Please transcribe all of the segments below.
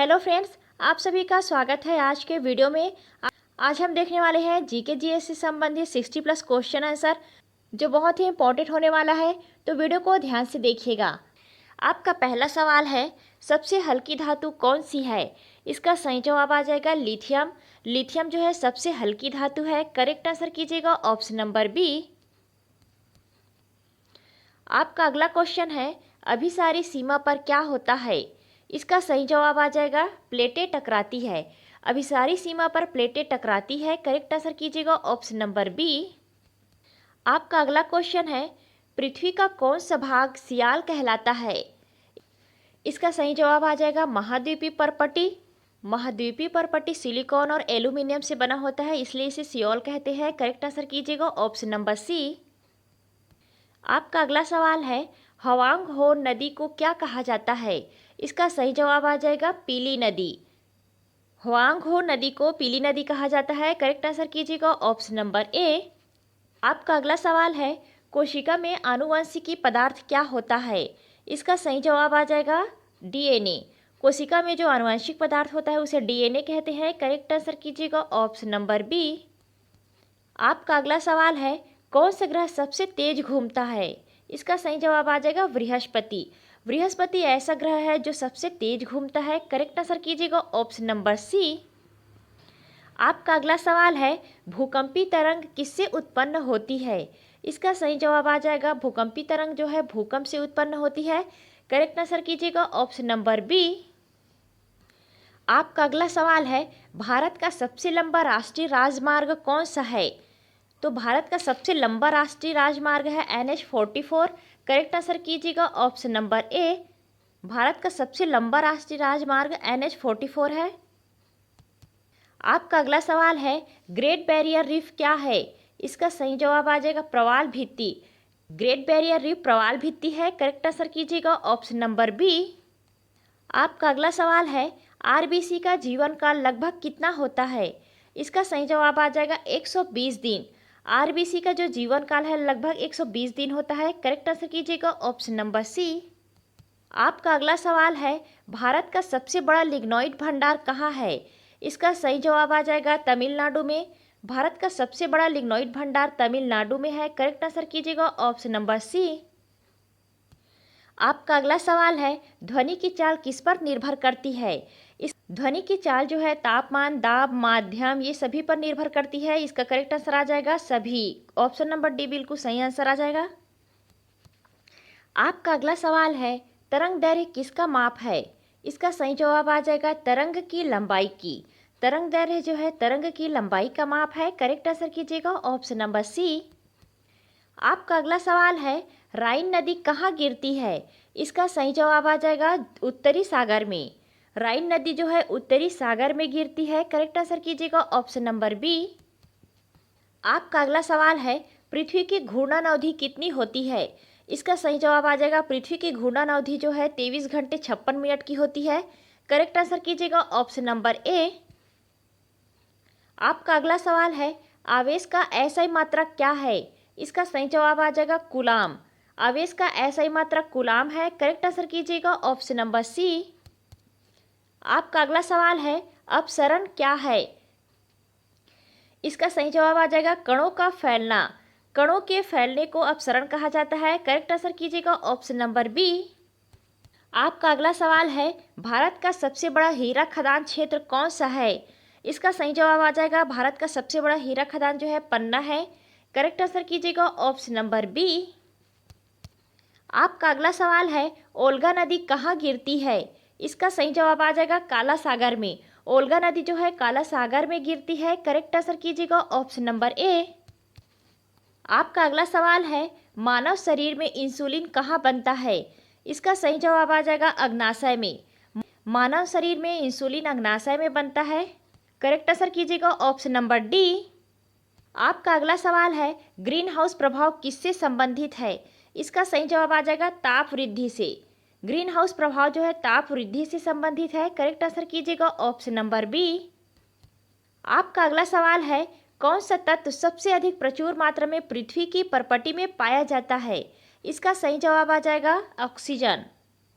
Hello friends, आप सभी का स्वागत है आज के वीडियो में। आज हम देखने वाले हैं जीके जीएस से संबंधित 60+ क्वेश्चन आंसर, जो बहुत ही इंपॉर्टेंट होने वाला है। तो वीडियो को ध्यान से देखिएगा। आपका पहला सवाल है, सबसे हल्की धातु कौन सी है? इसका सही जवाब आ जाएगा लिथियम। लिथियम जो है सबसे हल्की धातु है। करेक्ट आंसर कीजिएगा ऑप्शन नंबर बी। आपका अगला क्वेश्चन है, अभिसारी सीमा पर क्या होता है? इसका सही जवाब आ जाएगा प्लेटें टकराती है। अभिसारी सीमा पर प्लेटें टकराती है। करेक्ट आंसर कीजिएगा ऑप्शन नंबर बी। आपका अगला क्वेश्चन है, पृथ्वी का कौन सा भाग सियाल कहलाता है? इसका सही जवाब आ जाएगा महाद्वीपीय परपटी। महाद्वीपीय परपटी सिलिकॉन और एल्यूमिनियम से बना होता है, इसलिए इसे सियोल कहते हैं। करेक्ट आंसर कीजिएगा ऑप्शन नंबर सी। आपका अगला सवाल है, हवांग हो नदी को क्या कहा जाता है? इसका सही जवाब आ जाएगा पीली नदी। हुआंग हो नदी को पीली नदी कहा जाता है। करेक्ट आंसर कीजिएगा ऑप्शन नंबर ए। आपका अगला सवाल है, कोशिका में आनुवंशिकी पदार्थ क्या होता है? इसका सही जवाब आ जाएगा डीएनए। कोशिका में जो आनुवंशिक पदार्थ होता है उसे डीएनए कहते हैं। करेक्ट आंसर कीजिएगा ऑप्शन नंबर बी। आपका अगला सवाल है, कौन सा ग्रह सबसे तेज घूमता है? इसका सही जवाब आ जाएगा बृहस्पति। बृहस्पति ऐसा ग्रह है जो सबसे तेज घूमता है। करेक्ट आंसर कीजिएगा ऑप्शन नंबर सी। आपका अगला सवाल है, भूकंपी तरंग किससे उत्पन्न होती है? इसका सही जवाब आ जाएगा भूकंपी तरंग जो है भूकंप से उत्पन्न होती है। करेक्ट आंसर कीजिएगा ऑप्शन नंबर बी। आपका अगला सवाल है, भारत का सबसे लंबा राष्ट्रीय राजमार्ग कौन सा है? तो भारत का सबसे लंबा राष्ट्रीय राजमार्ग है NH-44। करेक्ट आंसर कीजिएगा ऑप्शन नंबर ए। भारत का सबसे लंबा राष्ट्रीय राजमार्ग NH-44 है। आपका अगला सवाल है, ग्रेट बैरियर रीफ क्या है? इसका सही जवाब आ जाएगा प्रवाल भित्ति। ग्रेट बैरियर रीफ प्रवाल भित्ति है। करेक्ट आंसर कीजिएगा ऑप्शन नंबर बी। आपका अगला सवाल है, आरबीसी का जीवन काल लगभग कितना होता है? इसका सही जवाब आ जाएगा 120 दिन। आरबीसी का जो जीवन काल है लगभग 120 दिन होता है। करेक्ट आंसर कीजिएगा ऑप्शन नंबर सी। आपका अगला सवाल है, भारत का सबसे बड़ा लिग्नोइड भंडार कहाँ है? इसका सही जवाब आ जाएगा तमिलनाडु में। भारत का सबसे बड़ा लिग्नोइड भंडार तमिलनाडु में है। करेक्ट आंसर कीजिएगा ऑप्शन नंबर सी। आपका अगला सवाल है, ध्वनि की चाल किस पर निर्भर करती है? इस ध्वनि की चाल जो है तापमान, दाब, माध्यम ये सभी पर निर्भर करती है। इसका करेक्ट आंसर आ जाएगा सभी। ऑप्शन नंबर डी बिल्कुल सही आंसर आ जाएगा। आपका अगला सवाल है, तरंग दैर्घ्य किसका माप है? इसका सही जवाब आ जाएगा तरंग की लंबाई की। तरंग दैर्घ्य जो है तरंग की लंबाई का माप है। करेक्ट आंसर कीजिएगा ऑप्शन नंबर सी। आपका अगला सवाल है, राइन नदी कहाँ गिरती है? इसका सही जवाब आ जाएगा उत्तरी सागर में। राइन नदी जो है उत्तरी सागर में गिरती है। करेक्ट आंसर कीजिएगा ऑप्शन नंबर बी। आपका अगला सवाल है, पृथ्वी की घूर्णन अवधि कितनी होती है? इसका सही जवाब आ जाएगा पृथ्वी की घूर्णन अवधि जो है 23 घंटे 56 मिनट की होती है। करेक्ट आंसर कीजिएगा ऑप्शन नंबर ए। आपका अगला सवाल है, आवेश का एसआई मात्रक क्या है? इसका सही जवाब आ जाएगा कूलाम। आवेश का एसआई मात्रक कूलाम है। करेक्ट आंसर कीजिएगा ऑप्शन नंबर सी। आपका अगला सवाल है, अपसरण क्या है? इसका सही जवाब आ जाएगा कणों का फैलना। कणों के फैलने को अपसरण कहा जाता है। करेक्ट आंसर कीजिएगा ऑप्शन नंबर बी। आपका अगला सवाल है, भारत का सबसे बड़ा हीरा खदान क्षेत्र कौन सा है? इसका सही जवाब आ जाएगा भारत का सबसे बड़ा हीरा खदान जो है पन्ना है। करेक्ट आंसर कीजिएगा ऑप्शन नंबर बी। आपका अगला सवाल है, ओल्गा नदी कहाँ गिरती है? इसका सही जवाब आ जाएगा काला सागर में। ओल्गा नदी जो है काला सागर में गिरती है। करेक्ट आंसर कीजिएगा ऑप्शन नंबर ए। आपका अगला सवाल है, मानव शरीर में इंसुलिन कहाँ बनता है? इसका सही जवाब आ जाएगा अग्नाशय में। मानव शरीर में इंसुलिन अग्नाशय में बनता है। करेक्ट आंसर कीजिएगा ऑप्शन नंबर डी। आपका अगला सवाल है, ग्रीन हाउस प्रभाव किससे संबंधित है? इसका सही जवाब आ जाएगा ताप वृद्धि से। ग्रीन हाउस प्रभाव जो है ताप वृद्धि से संबंधित है। करेक्ट आंसर कीजिएगा ऑप्शन नंबर बी। आपका अगला सवाल है, कौन सा तत्व सबसे अधिक प्रचुर मात्रा में पृथ्वी की परपटी में पाया जाता है? इसका सही जवाब आ जाएगा ऑक्सीजन।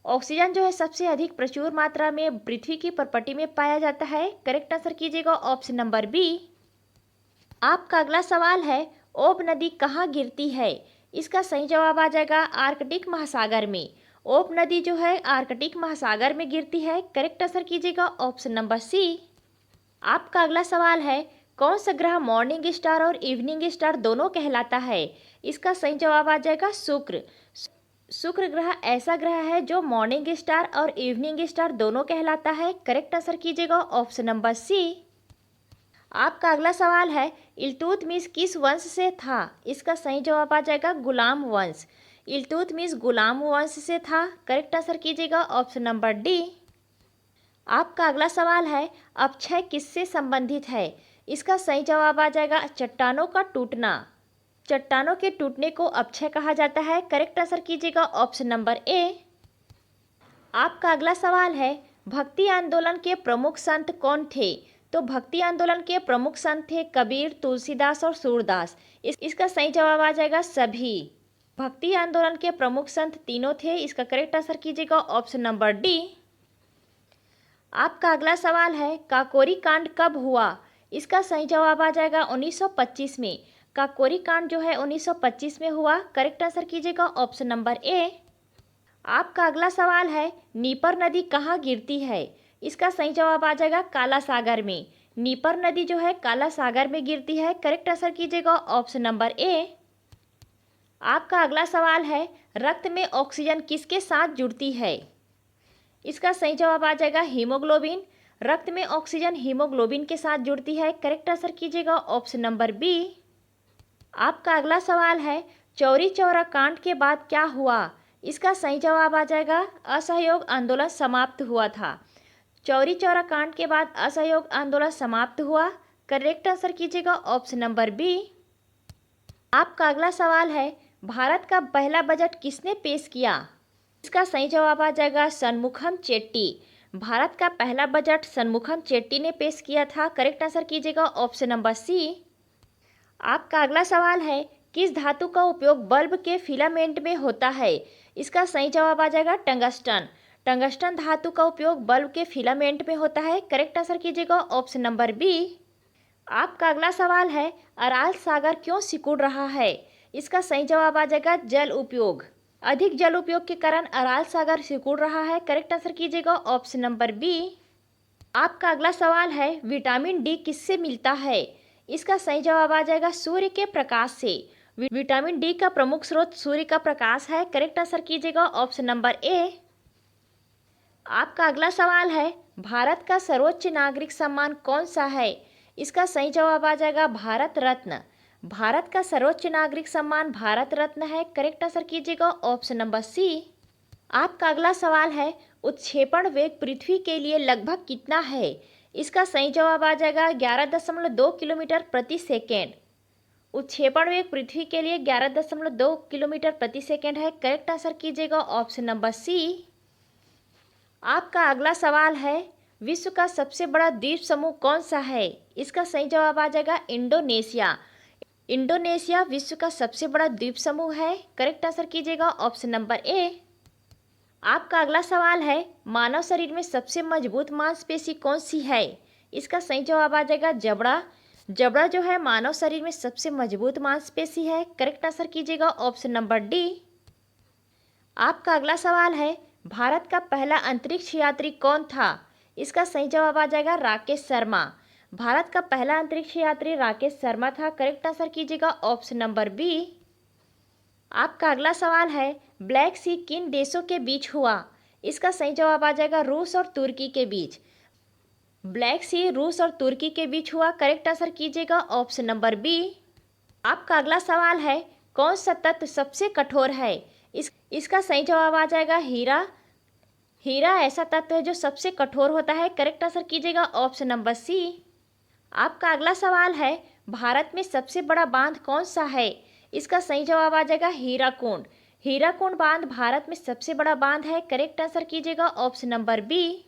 ऑक्सीजन जो है सबसे अधिक प्रचुर मात्रा में पृथ्वी की प्रपटी में पाया जाता है। करेक्ट आंसर कीजिएगा ऑप्शन नंबर बी। आपका अगला सवाल है, ओब नदी कहाँ गिरती है? इसका सही जवाब आ जाएगा आर्कटिक महासागर में। ओब नदी जो है आर्कटिक महासागर में गिरती है। करेक्ट आंसर कीजिएगा ऑप्शन नंबर सी। आपका अगला सवाल है, कौन सा ग्रह मॉर्निंग स्टार और इवनिंग स्टार दोनों कहलाता है? इसका सही जवाब आ जाएगा शुक्र। शुक्र ग्रह ऐसा ग्रह है जो मॉर्निंग स्टार और इवनिंग स्टार दोनों कहलाता है। करेक्ट आंसर कीजिएगा ऑप्शन नंबर सी। आपका अगला सवाल है, इल्तुतमिश किस वंश से था? इसका सही जवाब आ जाएगा गुलाम वंश। इल्तुतमिश गुलाम वंश से था। करेक्ट आंसर कीजिएगा ऑप्शन नंबर डी। आपका अगला सवाल है, अपक्षय किससे संबंधित है? इसका सही जवाब आ जाएगा चट्टानों का टूटना। चट्टानों के टूटने को अपक्षय कहा जाता है। करेक्ट आंसर कीजिएगा ऑप्शन नंबर ए। आपका अगला सवाल है, भक्ति आंदोलन के प्रमुख संत कौन थे? तो भक्ति आंदोलन के प्रमुख संत थे कबीर, तुलसीदास और सूरदास। इसका सही जवाब आ जाएगा सभी। भक्ति आंदोलन के प्रमुख संत तीनों थे। इसका करेक्ट आंसर कीजिएगा ऑप्शन नंबर डी। आपका अगला सवाल है, काकोरी कांड कब हुआ? इसका सही जवाब आ जाएगा 1925 में। काकोरी कांड जो है 1925 में हुआ। करेक्ट आंसर कीजिएगा ऑप्शन नंबर ए। आपका अगला सवाल है, नीपर नदी कहाँ गिरती है? इसका सही जवाब आ जाएगा काला सागर में। नीपर नदी जो है काला सागर में गिरती है। करेक्ट आंसर कीजिएगा ऑप्शन नंबर ए। आपका अगला सवाल है, रक्त में ऑक्सीजन किसके साथ जुड़ती है? इसका सही जवाब आ जाएगा हीमोग्लोबिन। रक्त में ऑक्सीजन हीमोग्लोबिन के साथ जुड़ती है। करेक्ट आंसर कीजिएगा ऑप्शन नंबर बी। आपका अगला सवाल है, चौरी चौरा कांड के बाद क्या हुआ? इसका सही जवाब आ जाएगा असहयोग आंदोलन समाप्त हुआ था। चौरी चौरा कांड के बाद असहयोग आंदोलन समाप्त हुआ। करेक्ट आंसर कीजिएगा ऑप्शन नंबर बी। आपका अगला सवाल है, भारत का पहला बजट किसने पेश किया? इसका सही जवाब आ जाएगा षणमुखम चेट्टी। भारत का पहला बजट षणमुखम चेट्टी ने पेश किया था। करेक्ट आंसर कीजिएगा ऑप्शन नंबर सी। आपका अगला सवाल है, किस धातु का उपयोग बल्ब के फिलामेंट में होता है? इसका सही जवाब आ जाएगा टंगस्टन। टंगस्टन धातु का उपयोग बल्ब के फिलामेंट में होता है। करेक्ट आंसर कीजिएगा ऑप्शन नंबर बी। आपका अगला सवाल है, अराल सागर क्यों सिकुड़ रहा है? इसका सही जवाब आ जाएगा जल उपयोग। अधिक जल उपयोग के कारण अराल सागर सिकुड़ रहा है। करेक्ट आंसर कीजिएगा ऑप्शन नंबर बी। आपका अगला सवाल है, विटामिन डी किससे मिलता है? इसका सही जवाब आ जाएगा सूर्य के प्रकाश से। विटामिन डी का प्रमुख स्रोत सूर्य का प्रकाश है। करेक्ट आंसर कीजिएगा ऑप्शन नंबर ए। आपका अगला सवाल है, भारत का सर्वोच्च नागरिक सम्मान कौन सा है? इसका सही जवाब आ जाएगा भारत रत्न। भारत का सर्वोच्च नागरिक सम्मान भारत रत्न है। करेक्ट आंसर कीजिएगा ऑप्शन नंबर सी। आपका अगला सवाल है, उत्क्षेपण वेग पृथ्वी के लिए लगभग कितना है? इसका सही जवाब आ जाएगा 11.2 किलोमीटर प्रति सेकेंड। उत्क्षेपण वेग पृथ्वी के लिए 11.2 किलोमीटर प्रति सेकेंड है। करेक्ट आंसर कीजिएगा ऑप्शन नंबर सी। आपका अगला सवाल है, विश्व का सबसे बड़ा द्वीप समूह कौन सा है? इसका सही जवाब आ जाएगा इंडोनेशिया। इंडोनेशिया विश्व का सबसे बड़ा द्वीप समूह है। करेक्ट आंसर कीजिएगा ऑप्शन नंबर ए। आपका अगला सवाल है, मानव शरीर में सबसे मजबूत मांसपेशी कौन सी है? इसका सही जवाब आ जाएगा जबड़ा। जबड़ा जो है मानव शरीर में सबसे मजबूत मांसपेशी है। करेक्ट आंसर कीजिएगा ऑप्शन नंबर डी। आपका अगला सवाल है, भारत का पहला अंतरिक्ष यात्री कौन था? इसका सही जवाब आ जाएगा राकेश शर्मा। भारत का पहला अंतरिक्ष यात्री राकेश शर्मा था। करेक्ट आंसर कीजिएगा ऑप्शन नंबर बी। आपका अगला सवाल है, ब्लैक सी किन देशों के बीच हुआ? इसका सही जवाब आ जाएगा रूस और तुर्की के बीच। ब्लैक सी रूस और तुर्की के बीच हुआ। करेक्ट आंसर कीजिएगा ऑप्शन नंबर बी। आपका अगला सवाल है, कौन सा तत्व सबसे कठोर है? इसका सही जवाब आ जाएगा हीरा। हीरा ऐसा तत्व है जो सबसे कठोर होता है। करेक्ट आंसर कीजिएगा ऑप्शन नंबर सी। आपका अगला सवाल है, भारत में सबसे बड़ा बांध कौन सा है? इसका सही जवाब आ जाएगा हीराकुंड। हीराकुंड बांध भारत में सबसे बड़ा बांध है। करेक्ट आंसर कीजिएगा ऑप्शन नंबर बी।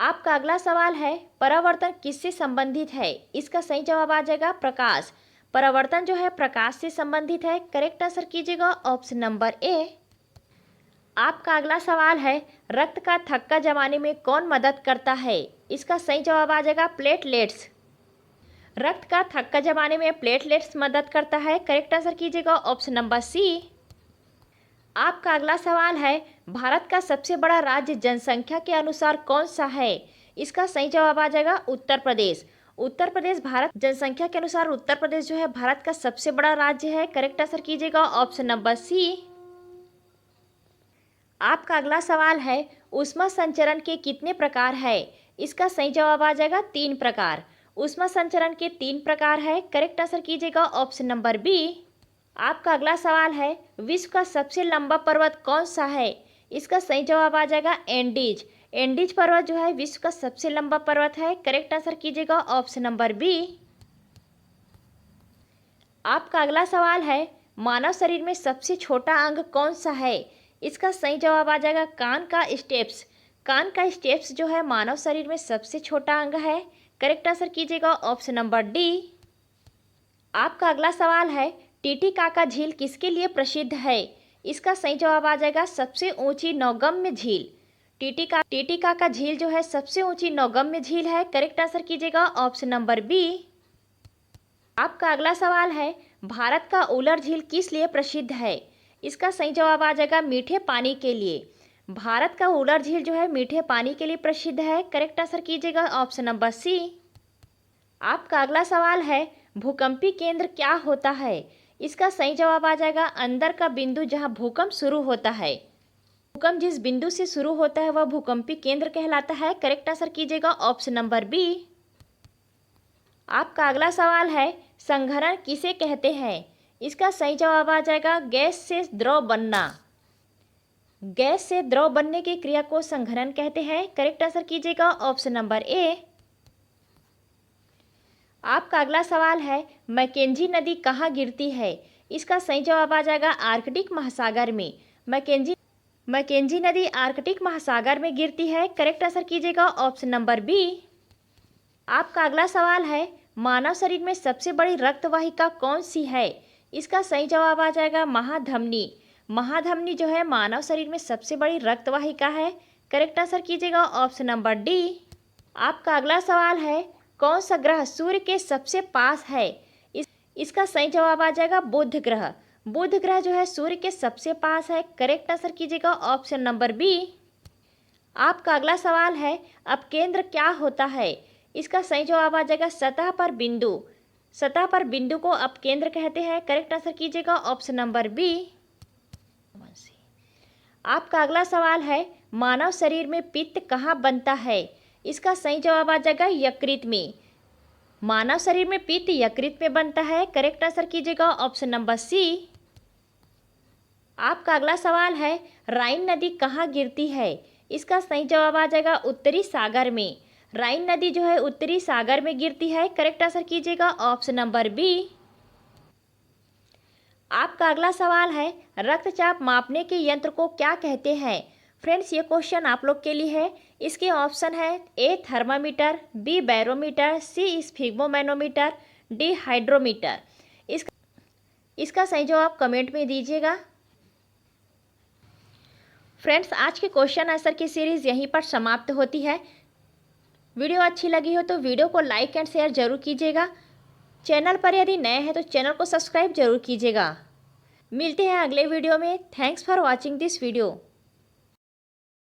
आपका अगला सवाल है, परावर्तन किससे संबंधित है? इसका सही जवाब आ जाएगा प्रकाश। परावर्तन जो है प्रकाश से संबंधित है। करेक्ट आंसर कीजिएगा ऑप्शन नंबर ए। आपका अगला सवाल है, रक्त का थक्का जमाने में कौन मदद करता है? इसका सही जवाब आ जाएगा प्लेटलेट्स। रक्त का थक्का जमाने में प्लेटलेट्स मदद करता है। करेक्ट आंसर कीजिएगा ऑप्शन नंबर सी। आपका अगला सवाल है, भारत का सबसे बड़ा राज्य जनसंख्या के अनुसार कौन सा है? इसका सही जवाब आ जाएगा उत्तर प्रदेश। उत्तर प्रदेश भारत जनसंख्या के अनुसार उत्तर प्रदेश जो है भारत का सबसे बड़ा राज्य है। करेक्ट आंसर कीजिएगा ऑप्शन नंबर सी। आपका अगला सवाल है, ऊष्मा संचरण के कितने प्रकार है? इसका सही जवाब आ जाएगा 3 प्रकार। ऊष्मा संचरण के 3 प्रकार है। करेक्ट आंसर कीजिएगा ऑप्शन नंबर बी। आपका अगला सवाल है, विश्व का सबसे लंबा पर्वत कौन सा है? इसका सही जवाब आ जाएगा एंडीज। एंडीज पर्वत जो है विश्व का सबसे लंबा पर्वत है। करेक्ट आंसर कीजिएगा ऑप्शन नंबर बी। आपका अगला सवाल है, मानव शरीर में सबसे छोटा अंग कौन सा है? इसका सही जवाब आ जाएगा कान का स्टेप्स। कान का स्टेप्स जो है मानव शरीर में सबसे छोटा अंग है। करेक्ट आंसर कीजिएगा ऑप्शन नंबर डी। आपका अगला सवाल है, टीटीकाका झील किसके लिए प्रसिद्ध है? इसका सही जवाब आ जाएगा सबसे ऊंची नौगम्य झील। टीटीकाका झील जो है सबसे ऊंची नौगम्य झील है। करेक्ट आंसर कीजिएगा ऑप्शन नंबर बी। आपका अगला सवाल है, भारत का उलर झील किस लिए प्रसिद्ध है? इसका सही जवाब आ जाएगा मीठे पानी के लिए। भारत का उलर झील जो है मीठे पानी के लिए प्रसिद्ध है। करेक्ट आंसर कीजिएगा ऑप्शन नंबर सी। आपका अगला सवाल है, भूकंपी केंद्र क्या होता है? इसका सही जवाब आ जाएगा अंदर का बिंदु जहां भूकंप शुरू होता है। भूकंप जिस बिंदु से शुरू होता है वह भूकंपी केंद्र कहलाता है। करेक्ट आंसर कीजिएगा ऑप्शन नंबर बी। आपका अगला सवाल है, संघनन किसे कहते हैं? इसका सही जवाब आ जाएगा गैस से द्रव बनना। गैस से द्रव बनने की क्रिया को संघनन कहते हैं। करेक्ट आंसर कीजिएगा ऑप्शन नंबर ए। आपका अगला सवाल है, मैकेंजी नदी कहाँ गिरती है? इसका सही जवाब आ जाएगा आर्कटिक महासागर में। मैकेंजी नदी आर्कटिक महासागर में गिरती है। करेक्ट आंसर कीजिएगा ऑप्शन नंबर बी। आपका अगला सवाल है, मानव शरीर में सबसे बड़ी रक्तवाहिका कौन सी है? इसका सही जवाब आ जाएगा महाधमनी। महाधमनी जो है मानव शरीर में सबसे बड़ी रक्तवाहिका है। करेक्ट आंसर कीजिएगा ऑप्शन नंबर डी। आपका अगला सवाल है, कौन सा ग्रह सूर्य के सबसे पास है? इसका सही जवाब आ जाएगा बुध ग्रह। बुध ग्रह जो है सूर्य के सबसे पास है। करेक्ट आंसर कीजिएगा ऑप्शन नंबर बी। आपका अगला सवाल है, अपकेंद्र क्या होता है? इसका सही जवाब आ जाएगा सतह पर बिंदु। सतह पर बिंदु को अपकेंद्र कहते हैं। करेक्ट आंसर कीजिएगा ऑप्शन नंबर बी। आपका अगला सवाल है, मानव शरीर में पित्त कहाँ बनता है? इसका सही जवाब आ जाएगा यकृत में। मानव शरीर में पित्त यकृत में बनता है। करेक्ट आंसर कीजिएगा ऑप्शन नंबर सी। आपका अगला सवाल है, राइन नदी कहाँ गिरती है? इसका सही जवाब आ जाएगा उत्तरी सागर में। राइन नदी जो है उत्तरी सागर में गिरती है। करेक्ट आंसर कीजिएगा ऑप्शन नंबर बी। आपका अगला सवाल है, रक्तचाप मापने के यंत्र को क्या कहते हैं? फ्रेंड्स ये क्वेश्चन आप लोग के लिए है। इसके ऑप्शन है A thermometer, B barometer, C sphygmomanometer, D hydrometer. इसका सही जवाब कमेंट में दीजिएगा। फ्रेंड्स आज के क्वेश्चन आंसर की सीरीज़ यहीं पर समाप्त होती है। वीडियो अच्छी लगी हो तो वीडियो को लाइक एंड शेयर जरूर कीजिएगा। चैनल पर यदि नए हैं तो चैनल को सब्सक्राइब जरूर कीजिएगा। मिलते हैं अगले वीडियो में। Thanks for watching this video.